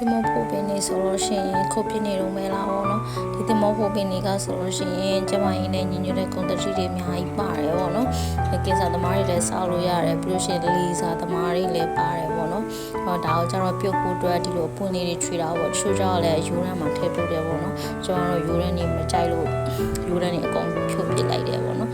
တင်မောဖို့ပင်နေဆိုလို့ရှိရင်ခုတ်ပြနေတော့မဲလားပေါ့နော်ဒီတင်မောဖို့ပင်တွေကဆိုလို့ရှိရင်ကျမရင်းနဲ့ညီညွတ်တဲ့ content တွေအများကြီးပါတယ်ပေါ့နော်ကင်ဆာသမားတွေလည်းစောက်လို့ရတယ်ပြီးလို့ရှိရင်လီစာသမားတွေလည်းပါတယ်ပေါ့နော်ဒါကိုကျတော့ပြုတ်ဖို့အတွက်ဒီလိုပွင့်လေးတွေထွေတာပေါ့ချိုးကြတော့လည်းယူရမ်းမှာထည့်ပြုတ်တယ်ပေါ့နော်ကျွန်တော်တို့ယူရမ်းနေမကြိုက်လို့ယူရမ်းနေအကုန်ဖြုတ်ပစ်လိုက်တယ်ပေါ့နော်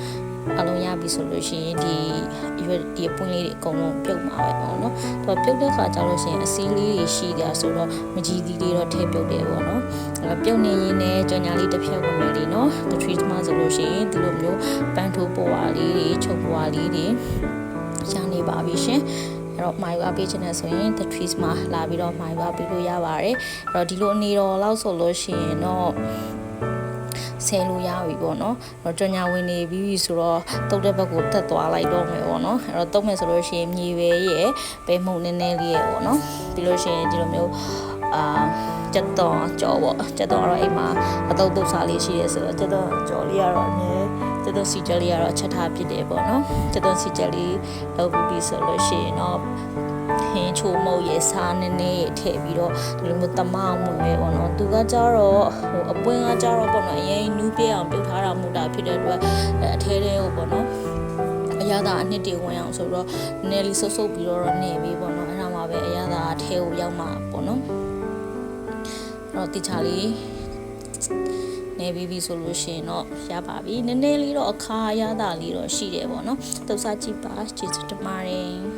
အလုံးရပြီဆိုလို့ရှိရင်ဒီပွင့်လေးတွေအကုန်လုံးပြုတ်မှာပဲပေါ့နော်သူပြုတ်တဲ့ခါကျလို့ရှိရင်အစည်းလေးတွေရှိတယ်ဆိုတော့မကြီးသီးလေးတော့ထည့်ပြုတ်တယ်ပေါ့နော်ပြုတ်နေရင်းနဲ့ကြော်ညာလေးတစ်ဖြက်ဝင်မယ်လीနော် the trees မှာဆိုလို့ရှိရင်ဒီလိုမျိုးပန်းထိုးပေါ်ဝါလေးတွေချုပ်ပေါ်ဝါလေးတွေရနေပါပြီရှင်အဲ့တော့မိုင်ဝါပေးချင်တယ်ဆိုရင် the trees မှာလာပြီးတော့မိုင်ဝါပေးလို့ရပါတယ်အဲ့တော့ဒီလိုအနေတော်လောက်ဆိုလို့ရှိရင်တော့ဆယ်လို့ရပြီပေါ့နော်အဲ့တော့ကြော်ညာဝင်နေပြီဆိုတော့တုတ်တဲ့ဘက်ကိုတက်သွားလိုက်တော့မယ်ပေါ့နော်အဲ့တော့တုတ်မယ်ဆိုလို့ရှိရင်မြေပဲရဲ့ပဲမှုန်နည်းနည်းလေးရဲ့ပေါ့နော်ပြီးလို့ရှိရင်ဒီလိုမျိုးကျက်တော့ကြော်ပေါ့ကျက်တော့တော့အိမ်မှာအတုတ်စားလေးရှိရဲဆိုတော့ကျက်တော့ကြော်လေးကတော့အမြဲကျက်တော့စီချက်လေးကတော့ချက်ထားဖြစ်တယ်ပေါ့နော်ကျက်တော့စီချက်လေးလုပ်ပြီးဆိုလို့ရှိရင်တော့ဟင်းချိုမုတ်ရဲ့စားနည်းနည်းထည့်ပြီးတော့ဒီလိုမျိုးတမောင်မှုပဲပေါ့နော်သူကကြတော့အပွင့်ကကြတော့ပေါ့နော်အရင်နူးပြအောင်ပြုတ်ထားတာမဟုတ်တာဖြစ်တဲ့အတွက်အထဲထဲကိုပေါ့နော်အရသာအနှစ်တွေဝင်အောင်ဆိုတော့နည်းလေးဆုပ်ဆုပ်ပြီးတော့နေပြီပေါ့နော်အဲ့ဒါမှပဲအရသာအထဲကိုရောက်မှာပေါ့နော်အဲ့တော့တိချာလေးနေပြီးဆိုလို့ရှိရင်တော့ရပါပြီနည်းနည်းလေးတော့အခါရတာလေးတော့ရှိတယ်ပေါ့နော်တုပ်စားကြည့်ပါကျေးဇူးတင်ပါတယ်